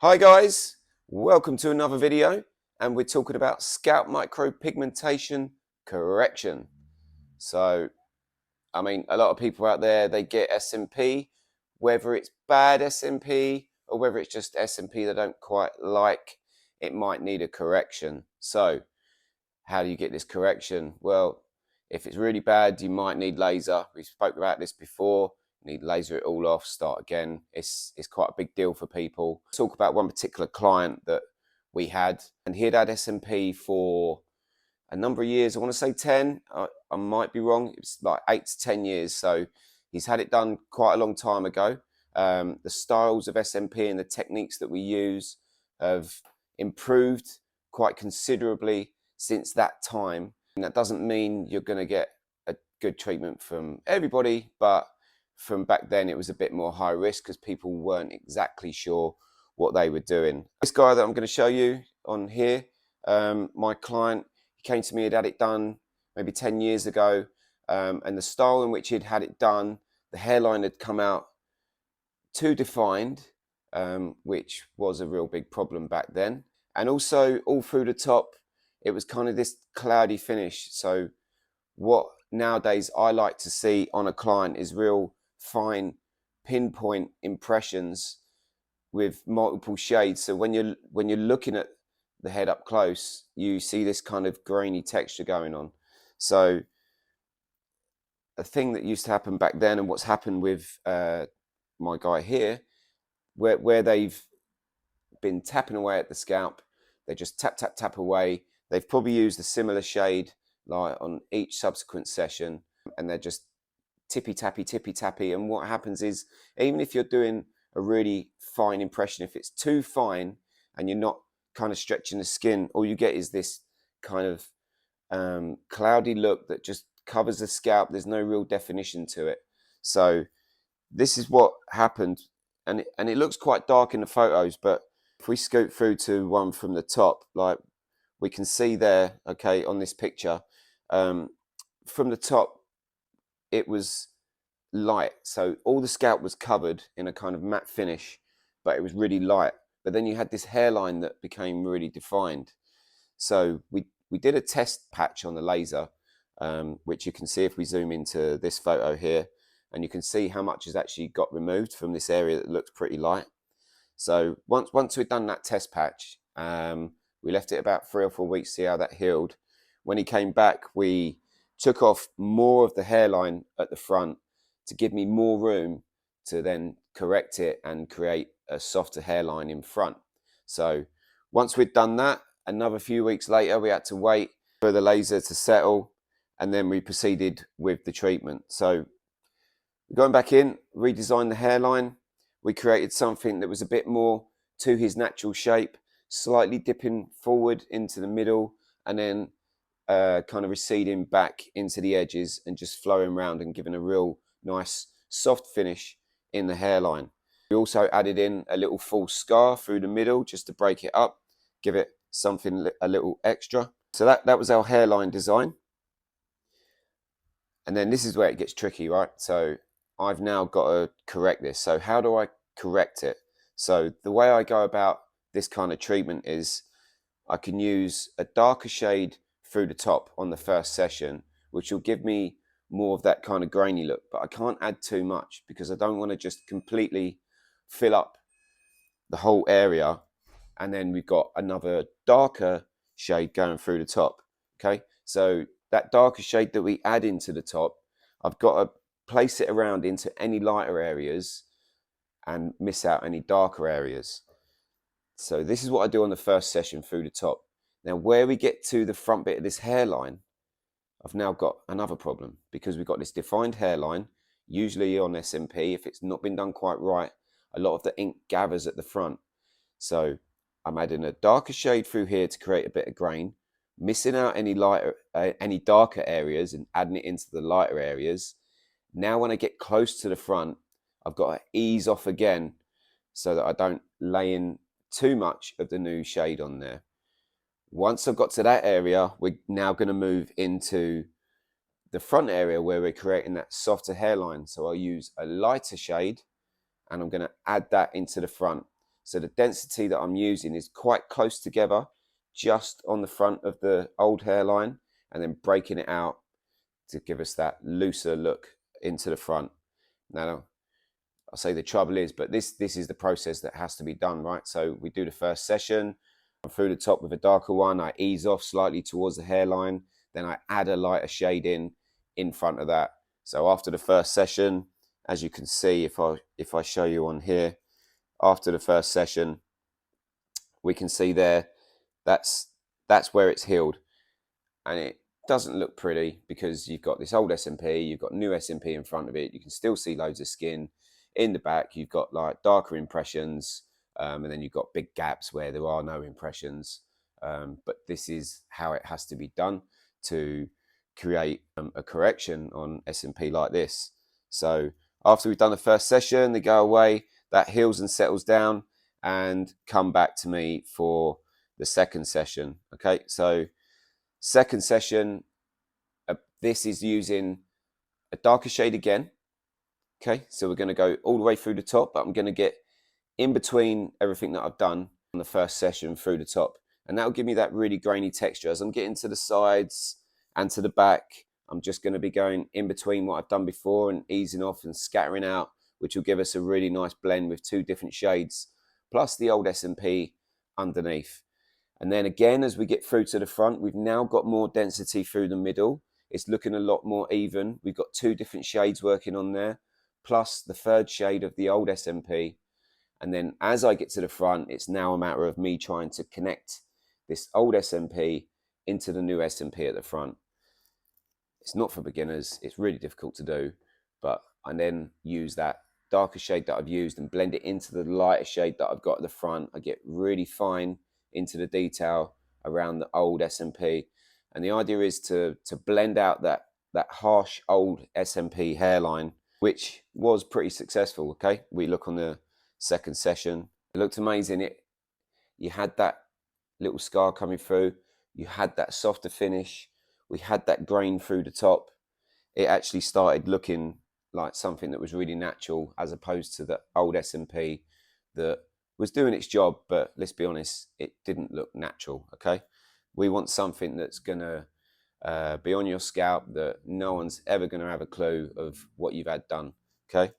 Hi guys, welcome to another video, and we're talking about scalp micropigmentation correction. So, I mean, a lot of people out there, they get SMP, whether it's bad SMP or whether it's just SMP they don't quite like, it might need a correction. So, how do you get this correction? Well, if it's really bad, you might need laser. We spoke about this before. You need laser it all off, start again. It's quite a big deal for people. Talk about one particular client that we had, and he had had SMP for a number of years. I want to say 10. I might be wrong. It was like 8 to 10 years. So he's had it done quite a long time ago. The styles of SMP and the techniques that we use have improved quite considerably since that time. And that doesn't mean you're going to get a good treatment from everybody, but from back then it was a bit more high risk because people weren't exactly sure what they were doing. This guy that I'm going to show you on here, my client, he came to me, had it done maybe 10 years ago, and the style in which he'd had it done, the hairline had come out too defined, which was a real big problem back then. And also all through the top, it was kind of this cloudy finish. So what nowadays I like to see on a client is real fine pinpoint impressions with multiple shades. So when you're looking at the head up close, you see this kind of grainy texture going on. So a thing that used to happen back then, and what's happened with my guy here, where they've been tapping away at the scalp, they just tap away. They've probably used a similar shade like on each subsequent session, and they're just tippy tappy. And what happens is, even if you're doing a really fine impression, if it's too fine and you're not kind of stretching the skin, all you get is this kind of cloudy look that just covers the scalp. There's no real definition to it. So this is what happened, and it looks quite dark in the photos, but if we scoot through to one from the top, like we can see there, okay, on this picture, from the top it was light, so all the scalp was covered in a kind of matte finish, but it was really light. But then you had this hairline that became really defined. So we did a test patch on the laser, which you can see if we zoom into this photo here, and you can see how much has actually got removed from this area that looks pretty light. So once we'd done that test patch, we left it about 3 or 4 weeks to see how that healed. When he came back, we took off more of the hairline at the front to give me more room to then correct it and create a softer hairline in front. So once we'd done that, another few weeks later, we had to wait for the laser to settle, and then we proceeded with the treatment. So going back in, redesigned the hairline. We created something that was a bit more to his natural shape, slightly dipping forward into the middle, and then kind of receding back into the edges and just flowing around and giving a real nice soft finish in the hairline. We also added in a little false scar through the middle just to break it up, give it something a little extra. So that was our hairline design. And then this is where it gets tricky, right? So I've now got to correct this. So how do I correct it? So the way I go about this kind of treatment is I can use a darker shade through the top on the first session, which will give me more of that kind of grainy look, but I can't add too much because I don't want to just completely fill up the whole area and then we've got another darker shade going through the top. Okay, so that darker shade that we add into the top, I've got to place it around into any lighter areas and miss out any darker areas. So this is what I do on the first session through the top. Now where we get to the front bit of this hairline, I've now got another problem because we've got this defined hairline. Usually on SMP, if it's not been done quite right, a lot of the ink gathers at the front. So I'm adding a darker shade through here to create a bit of grain, missing out any lighter, any darker areas and adding it into the lighter areas. Now when I get close to the front, I've got to ease off again so that I don't lay in too much of the new shade on there. Once I've got to that area, we're now going to move into the front area where we're creating that softer hairline. So I'll use a lighter shade and I'm going to add that into the front. So the density that I'm using is quite close together, just on the front of the old hairline, and then breaking it out to give us that looser look into the front. Now, I'll say the trouble is, but this is the process that has to be done, right? So we do the first session, I'm through the top with a darker one, I ease off slightly towards the hairline, then I add a lighter shade in front of that. So after the first session, as you can see, if I show you on here, after the first session, we can see there, that's where it's healed. And it doesn't look pretty because you've got this old SMP, you've got new SMP in front of it, you can still see loads of skin. In the back, you've got like darker impressions, and then you've got big gaps where there are no impressions. But this is how it has to be done to create a correction on SMP like this. So after we've done the first session, they go away, that heals and settles down, and come back to me for the second session. Okay, so second session, this is using a darker shade again. Okay, so we're going to go all the way through the top, but I'm going to get in between everything that I've done on the first session through the top. And that'll give me that really grainy texture. As I'm getting to the sides and to the back, I'm just going to be going in between what I've done before and easing off and scattering out, which will give us a really nice blend with two different shades, plus the old SMP underneath. And then again, as we get through to the front, we've now got more density through the middle. It's looking a lot more even. We've got two different shades working on there, plus the third shade of the old SMP. And then as I get to the front, it's now a matter of me trying to connect this old SMP into the new SMP at the front. It's not for beginners. It's really difficult to do, but I then use that darker shade that I've used and blend it into the lighter shade that I've got at the front. I get really fine into the detail around the old SMP. And the idea is to blend out that harsh old SMP hairline, which was pretty successful. Okay, we look on the second session, it looked amazing. You had that little scar coming through, you had that softer finish, we had that grain through the top. It actually started looking like something that was really natural, as opposed to the old SMP that was doing its job, but let's be honest, it didn't look natural. Okay, we want something that's gonna be on your scalp that no one's ever going to have a clue of what you've had done. Okay,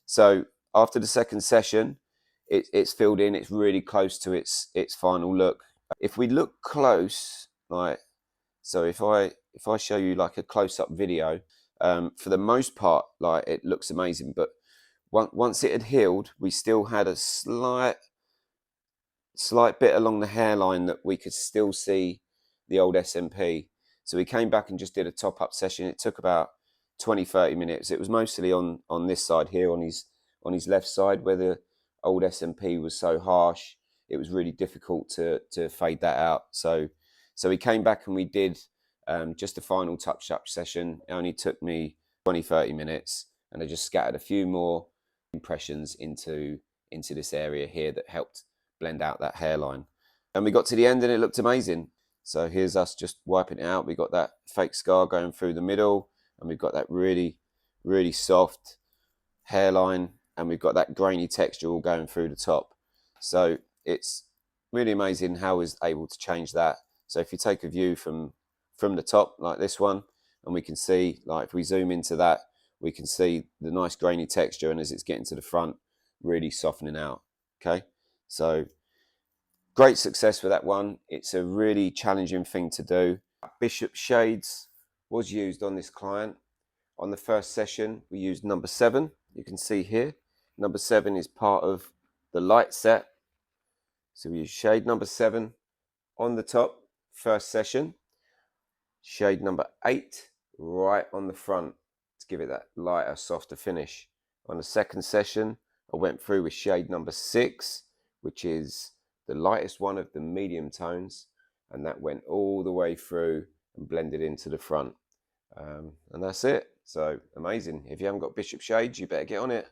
so after the second session, it's filled in, it's really close to its final look. If we look close, like, so if I show you like a close-up video, for the most part, like, it looks amazing, but once it had healed, we still had a slight bit along the hairline that we could still see the old SMP. So we came back and just did a top-up session. It took about 20-30 minutes. It was mostly on this side here, on his left side, where the old SMP was so harsh. It was really difficult to fade that out. So we came back and we did just a final touch-up session. It only took me 20-30 minutes, and I just scattered a few more impressions into this area here that helped blend out that hairline. And we got to the end and it looked amazing. So here's us just wiping it out. We got that fake scar going through the middle, and we've got that really, really soft hairline, and we've got that grainy texture all going through the top. So it's really amazing how I was able to change that. So if you take a view from the top like this one, and we can see, like, if we zoom into that, we can see the nice grainy texture, and as it's getting to the front, really softening out. Okay, so great success with that one. It's a really challenging thing to do. Bishop shades was used on this client. On the first session, we used number 7. You can see here, number 7 is part of the light set. So we use shade number 7 on the top, first session. Shade number 8 right on the front to give it that lighter, softer finish. On the second session, I went through with shade number 6, which is the lightest one of the medium tones, and that went all the way through and blended into the front. And that's it. So amazing. If you haven't got Bishop shades, you better get on it.